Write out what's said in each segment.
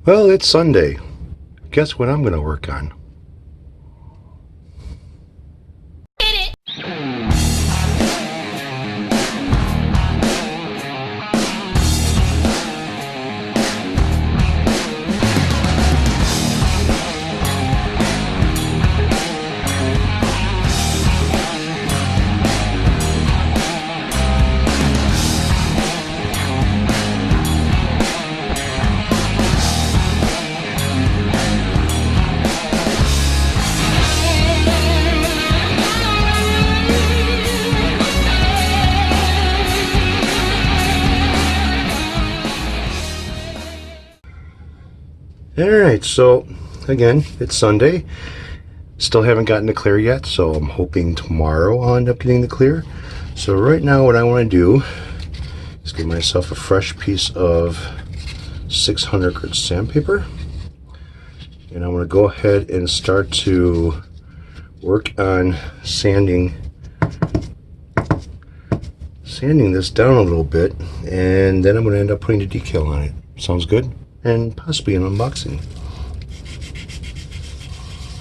Well, it's Sunday. Guess what I'm going to work on? Alright, so again, it's Sunday. Still haven't gotten the clear yet, so I'm hoping tomorrow I'll end up getting the clear. So right now what I want to do is give myself a fresh piece of 600 grit sandpaper. And I'm going to go ahead and start to work on sanding this down a little bit, and then I'm going to end up putting the decal on it. Sounds good? And possibly an unboxing.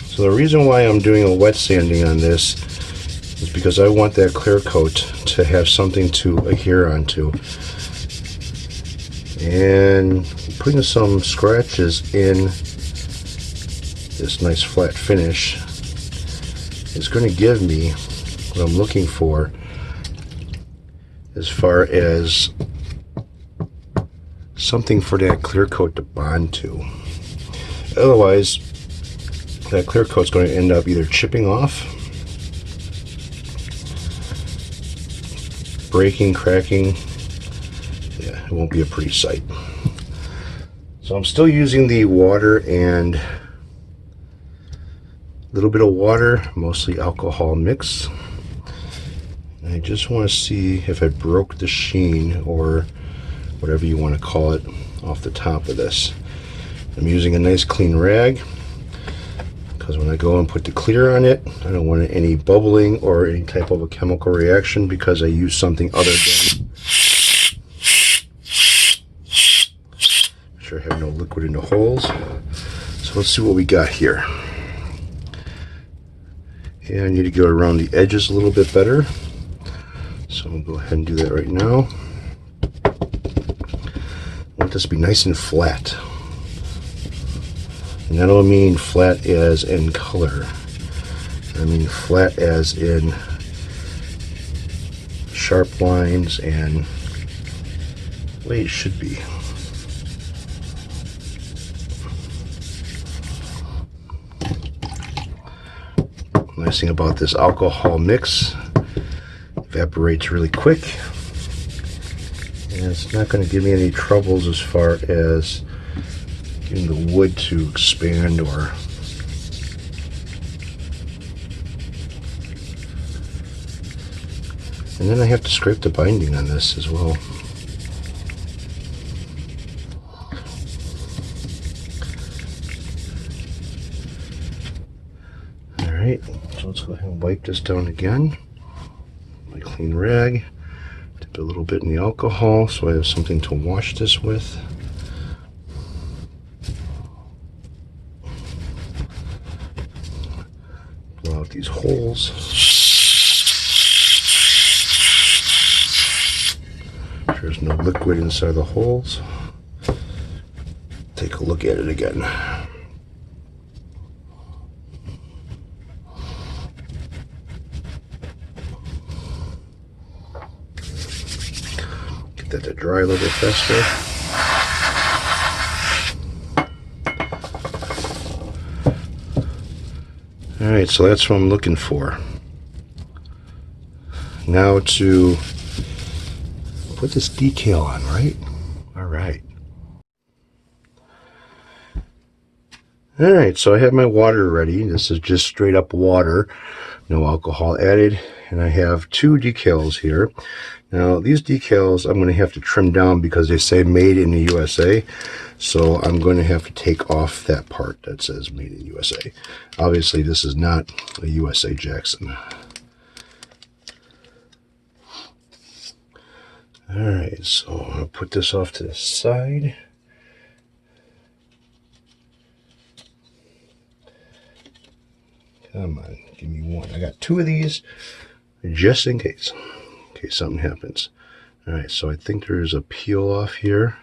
So the reason why I'm doing a wet sanding on this is because I want that clear coat to have something to adhere onto. And putting some scratches in this nice flat finish is going to give me what I'm looking for as far as something for that clear coat to bond to. Otherwise, that clear coat's going to end up either chipping off, breaking, cracking. Yeah, it won't be a pretty sight. So I'm still using the water and a little bit of water, mostly alcohol mix. And I just want to see if I broke the sheen, or whatever you want to call it, off the top of this. I'm using a nice clean rag because when I go and put the clear on it, I don't want any bubbling or any type of a chemical reaction, because I use something other than, make sure I have no liquid in the holes. So let's see what we got here. And I need to go around the edges a little bit better, so I'm going to go ahead and do that right now. I want this to be nice and flat. And I don't mean flat as in color. I mean flat as in sharp lines and the way it should be. Nice thing about this alcohol mix, evaporates really quick. And it's not going to give me any troubles as far as getting the wood to expand or and then I have to scrape the binding on this as well. Alright, so let's go ahead and wipe this down again. My clean rag. Dip a little bit in the alcohol so I have something to wash this with. Blow out these holes. There's no liquid inside the holes. Take a look at it again. Get that to dry a little bit faster. Alright, so that's what I'm looking for. Now to put this decal on, right? Alright. Alright, so I have my water ready. This is just straight up water, no alcohol added. And I have two decals here. Now these decals I'm going to have to trim down because they say made in the USA. So I'm going to have to take off that part that says made in USA. Obviously this is not a USA Jackson. Alright, so I'll put this off to the side. Come on, give me one. I got 2 of these just in case something happens. All right, so I think there's a peel off here.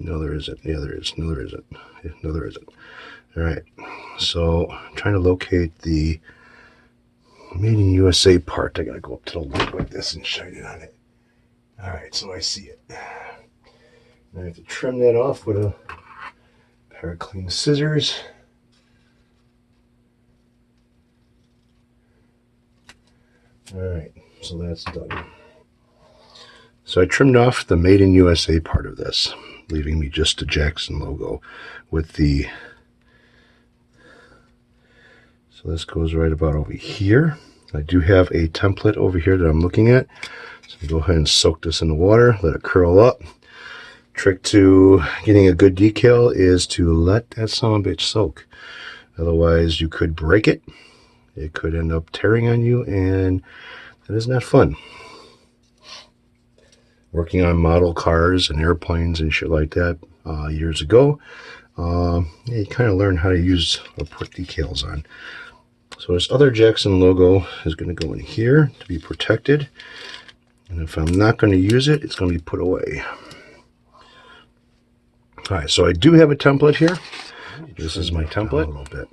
No, there isn't. Yeah, there is. No, there isn't. Yeah, no, there isn't. All right, so I'm trying to locate the Made in USA part. I gotta go up to the lid like this and shine it on it. All right, so I see it. I have to trim that off with a pair of clean scissors. All right, so that's done. So I trimmed off the Made in USA part of this, leaving me just the Jackson logo with the, so this goes right about over here. I do have a template over here that I'm looking at. So go ahead and soak this in the water, let it curl up. Trick to getting a good decal is to let that son of a bitch soak. Otherwise you could break it. It could end up tearing on you, and that is not fun. Working on model cars and airplanes and shit like that years ago, you kind of learn how to use or put decals on. So this other Jackson logo is going to go in here to be protected, and if I'm not going to use it, it's going to be put away. All right, so I do have a template here. This is my template. A little bit.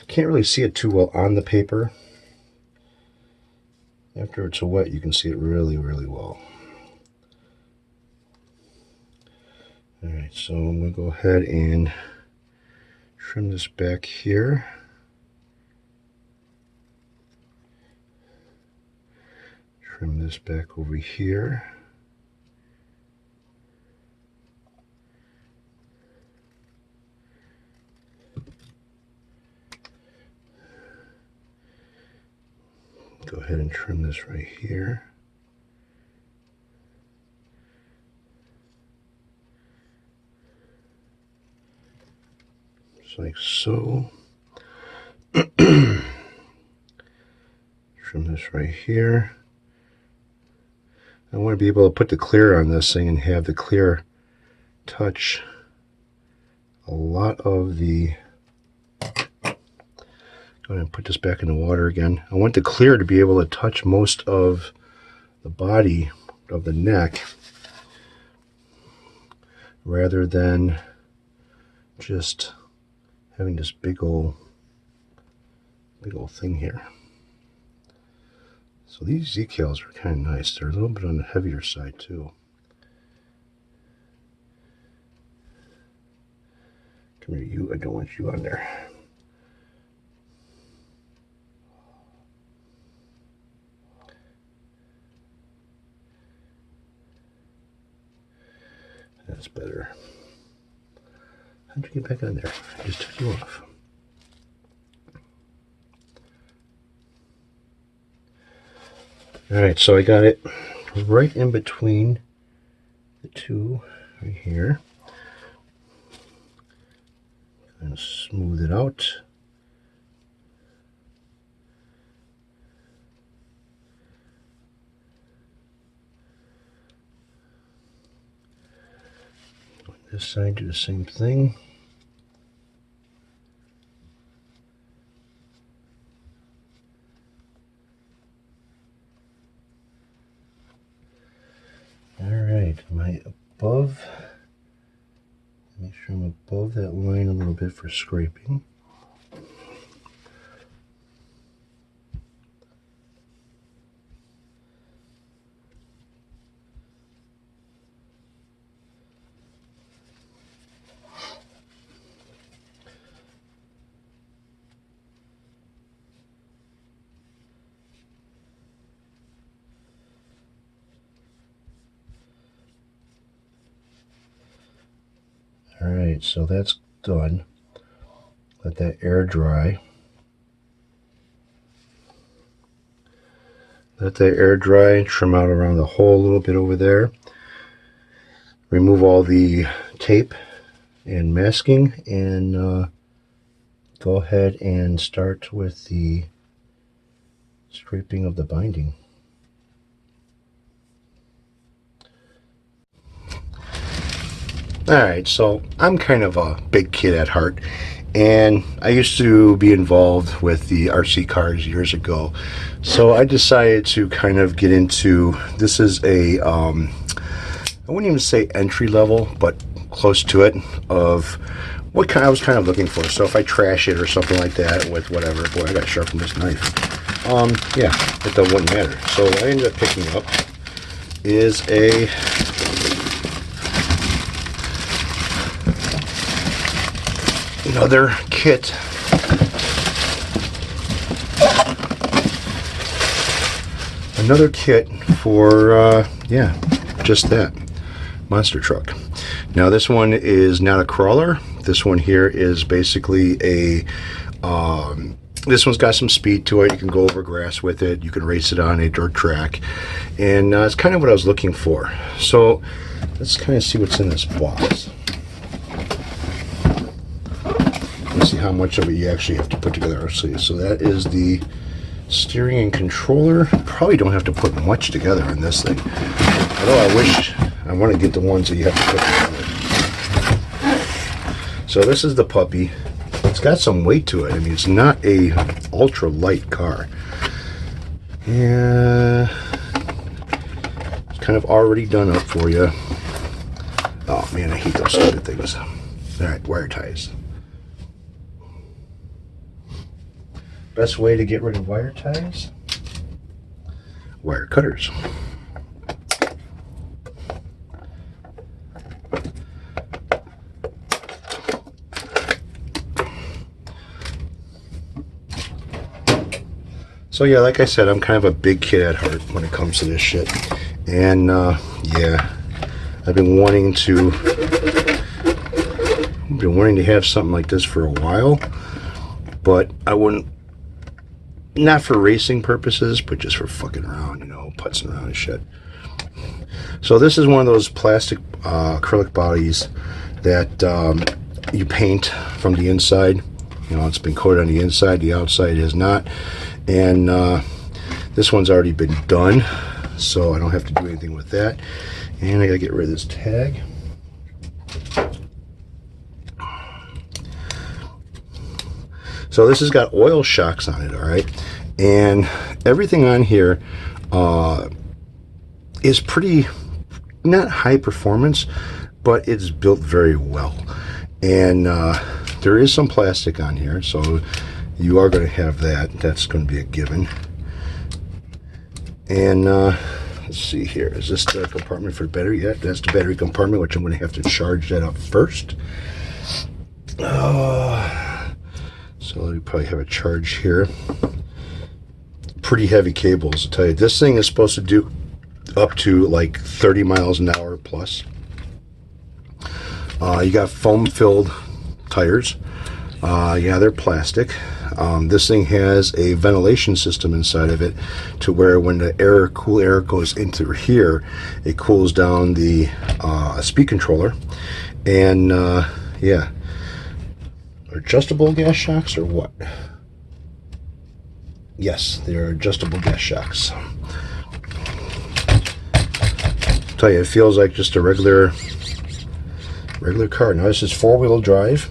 Can't really see it too well on the paper. After it's wet, you can see it really, really well. All right, so I'm going to go ahead and trim this back here. Trim this back over here. Go ahead and trim this right here. Just like so. Trim this right here. I want to be able to put the clear on this thing and have the clear touch a lot of the, go ahead and put this back in the water again. I want the clear to be able to touch most of the body of the neck rather than just having this big old thing here. So these decals are kind of nice. They're a little bit on the heavier side too. Come here, you. I don't want you on there. That's better. How'd you get back on there? I just took you off. All right, so I got it right in between the two right here. And smooth it out. On this side, do the same thing. All right, am I above? Make sure I'm above that line a little bit for scraping. All right, so that's done. Let that air dry. Let that air dry, trim out around the hole a little bit over there. Remove all the tape and masking, and go ahead and start with the scraping of the binding. Alright, so I'm kind of a big kid at heart, and I used to be involved with the RC cars years ago. So I decided to kind of get into, this is a, I wouldn't even say entry level, but close to it, of what kind I was kind of looking for. So if I trash it or something like that with whatever, boy, I gotta sharpen this knife. Yeah, it wouldn't matter. So what I ended up picking up is another kit. Another kit for, yeah, just that monster truck. Now this one is not a crawler. This one here is basically a, this one's got some speed to it. You can go over grass with it. You can race it on a dirt track. And it's kind of what I was looking for. So let's kind of see what's in this box. Let's see how much of it you actually have to put together. So that is the steering and controller. Probably don't have to put much together in this thing. Although I want to get the ones that you have to put together. So this is the puppy. It's got some weight to it. I mean, it's not a ultra light car. Yeah, it's kind of already done up for you. Oh man, I hate those stupid things. All right, wire ties. Best way to get rid of wire ties? Wire cutters. So yeah, like I said, I'm kind of a big kid at heart when it comes to this shit. And yeah, I've been wanting to have something like this for a while, but I wouldn't, not for racing purposes, but just for fucking around, you know, putzing around and shit. So this is one of those plastic acrylic bodies that you paint from the inside. You know, it's been coated on the inside, the outside is not. And this one's already been done, so I don't have to do anything with that. And I gotta get rid of this tag. So this has got oil shocks on it, all right? And everything on here is pretty, not high performance, but it's built very well. And there is some plastic on here, so you are going to have that. That's going to be a given. And let's see here. Is this the compartment for the battery? Yeah, that's the battery compartment, which I'm going to have to charge that up first. So you probably have a charge here. Pretty heavy cables, I'll tell you. This thing is supposed to do up to like 30 miles an hour plus. You got foam-filled tires. Yeah, they're plastic. This thing has a ventilation system inside of it to where when the air, cool air goes into here, it cools down the speed controller. And yeah, adjustable gas shocks or what? Yes, they're adjustable gas shocks. I'll tell you, it feels like just a regular car. Now this is 4-wheel drive,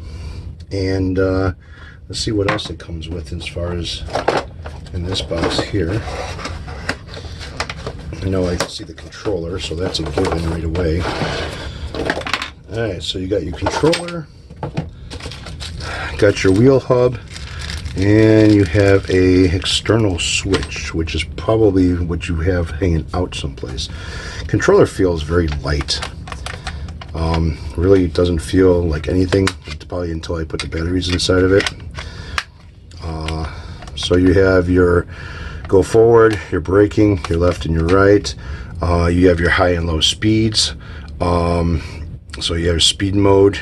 and let's see what else it comes with as far as in this box here. I know I can see the controller, so that's a given right away. Alright, so you got your controller, got your wheel hub, and you have a external switch, which is probably what you have hanging out someplace. Controller feels very light. Really doesn't feel like anything. It's probably until I put the batteries inside of it. So you have your go forward, your braking, your left and your right. You have your high and low speeds. So you have speed mode.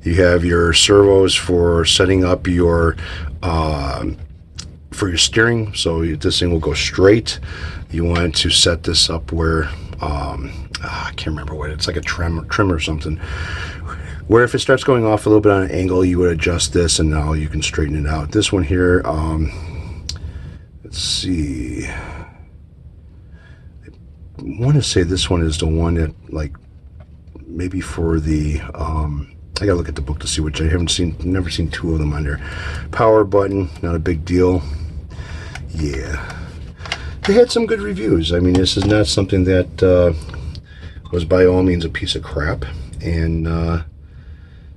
You have your servos for setting up your for your steering. So this thing will go straight. You want to set this up where I can't remember what it's like, a trim or something, where if it starts going off a little bit on an angle, you would adjust this and now you can straighten it out. This one here, let's see, I want to say this one is the one that like maybe for the, I gotta look at the book to see which. I haven't seen, never seen two of them on there. Power button, not a big deal. Yeah. They had some good reviews. I mean, this is not something that was by all means a piece of crap. And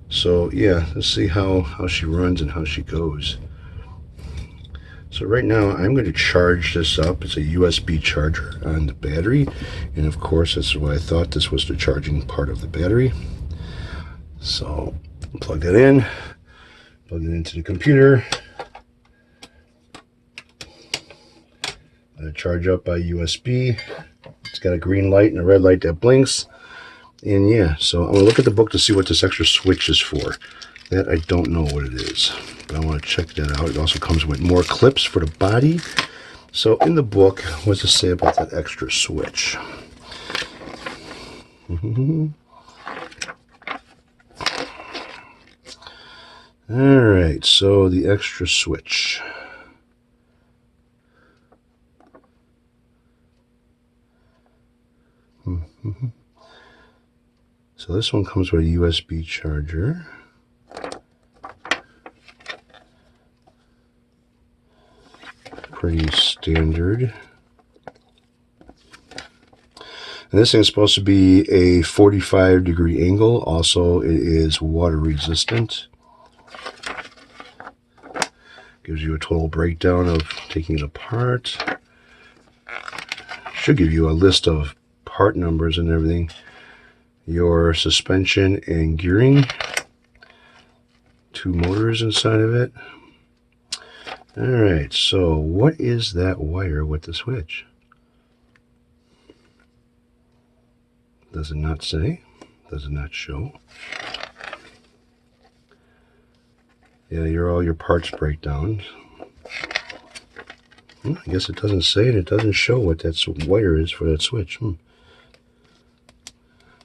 so, yeah, let's see how she runs and how she goes. So right now I'm going to charge this up. It's a USB charger on the battery, and of course that's what I thought this was, the charging part of the battery. So plug that in, plug it into the computer, let it charge up by USB. It's got a green light and a red light that blinks. And yeah, so I'm going to look at the book to see what this extra switch is for. That I don't know what it is, but I want to check that out. It also comes with more clips for the body. So in the book, what's it say about that extra switch? Alright, so the extra switch. So this one comes with a USB charger. Pretty standard. And this thing is supposed to be a 45-degree angle. Also, it is water resistant. Gives you a total breakdown of taking it apart. Should give you a list of part numbers and everything. Your suspension and gearing. 2 motors inside of it. Alright, so what is that wire with the switch? Does it not say? Does it not show? Yeah, all your parts breakdowns. I guess it doesn't say, and it doesn't show what that wire is for that switch.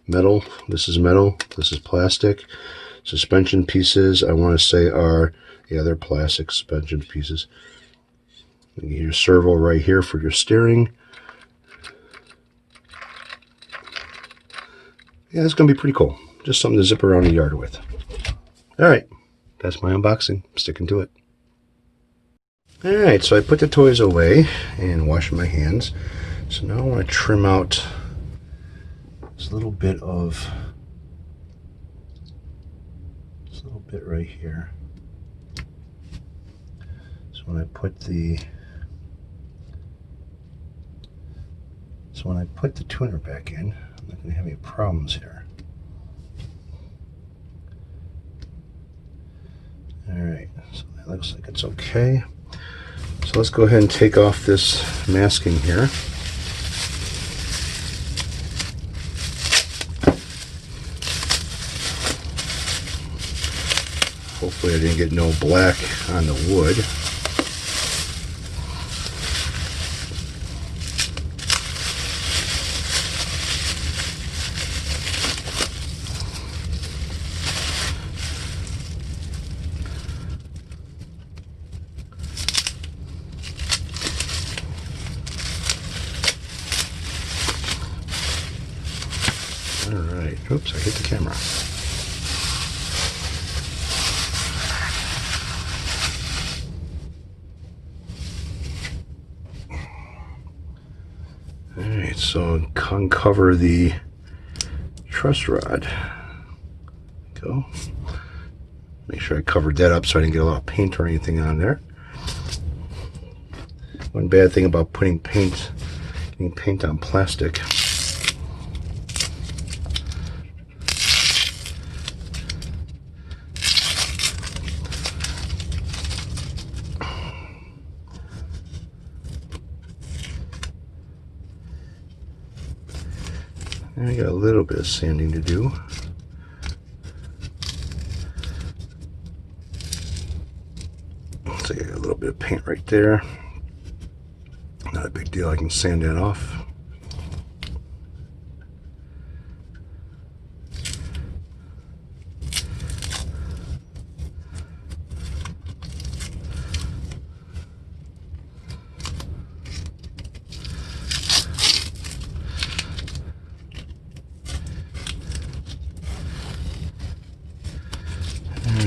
Metal, this is metal, this is plastic. Suspension pieces, I want to say are, yeah, they're plastic suspension pieces. You get your servo right here for your steering. Yeah, it's going to be pretty cool. Just something to zip around the yard with. Alright, that's my unboxing. I'm sticking to it. Alright, so I put the toys away and washed my hands. So now I want to trim out this little bit right here. So when I put the tuner back in, I'm not going to have any problems here. Alright, so that looks like it's okay. So let's go ahead and take off this masking here. Hopefully I didn't get no black on the wood. Alright, oops, I hit the camera. Alright, so uncover the truss rod. Go. Make sure I covered that up so I didn't get a lot of paint or anything on there. One bad thing about getting paint on plastic. I got a little bit of sanding to do. Looks like I got a little bit of paint right there. Not a big deal, I can sand that off.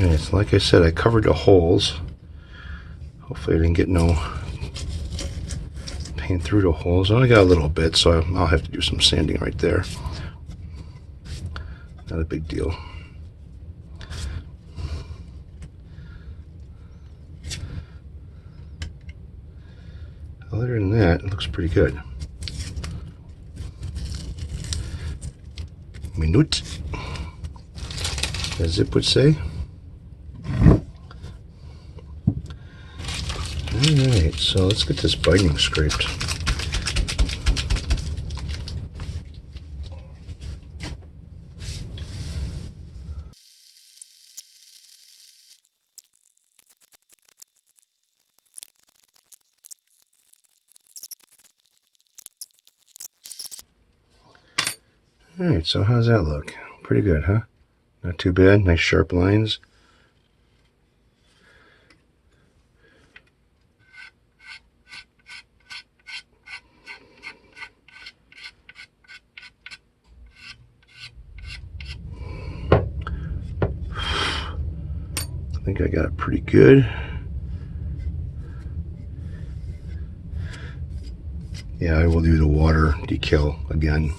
Alright, so like I said, I covered the holes. Hopefully I didn't get no paint through the holes. I only got a little bit, so I'll have to do some sanding right there. Not a big deal. Other than that, it looks pretty good. Minute, as Zip would say. Alright, so let's get this binding scraped. Alright, so how's that look? Pretty good, huh? Not too bad. Nice sharp lines. I think I got it pretty good. Yeah, I will do the water decal again.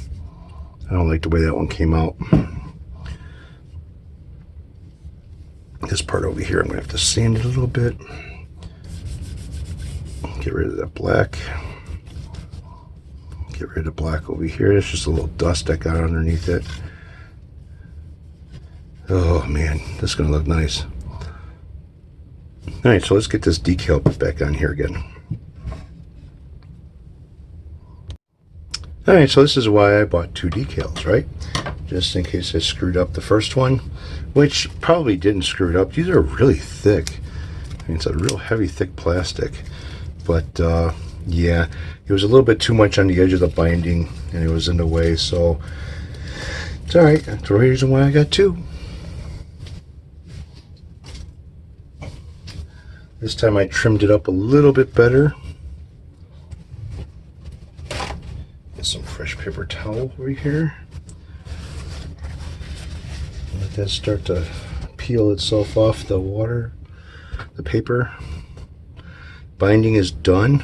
I don't like the way that one came out. This part over here, I'm going to have to sand it a little bit. Get rid of that black. Get rid of the black over here. It's just a little dust I got underneath it. Oh man, this is going to look nice. Alright, so let's get this decal put back on here again. Alright, so this is why I bought two decals, right? Just in case I screwed up the first one, which probably didn't screw it up. These are really thick. I mean, it's a real heavy, thick plastic. But yeah, it was a little bit too much on the edge of the binding, and it was in the way, so it's alright. That's the reason why I got two. This time I trimmed it up a little bit better. Get some fresh paper towel over here. Let that start to peel itself off the water, the paper. Binding is done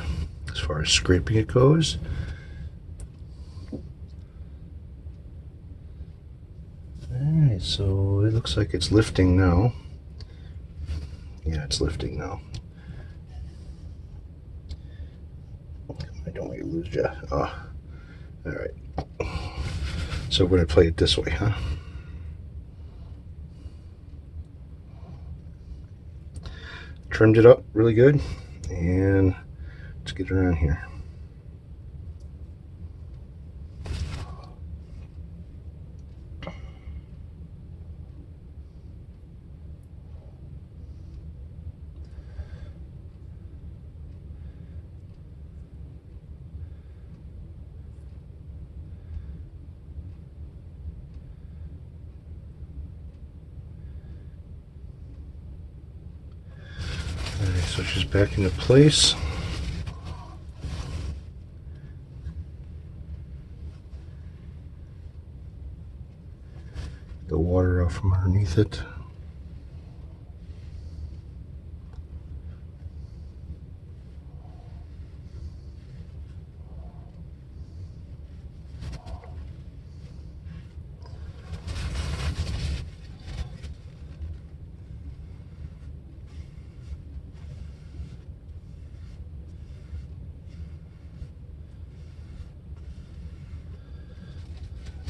as far as scraping it goes. Alright, so it looks like it's lifting now. Yeah, it's lifting now. I don't want you to lose you. Oh, alright. So we're going to play it this way, huh? Trimmed it up really good, and let's get around here. Alright, so she's back into place. The water out from underneath it.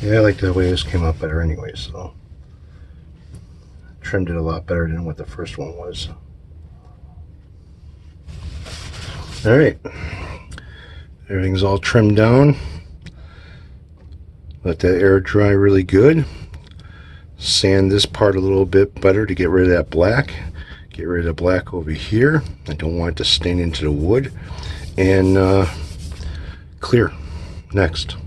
Yeah, I like the way this came out better anyway, so trimmed it a lot better than what the first one was. Alright, everything's all trimmed down. Let that air dry really good. Sand this part a little bit better to get rid of that black. Get rid of the black over here. I don't want it to stain into the wood. And clear next.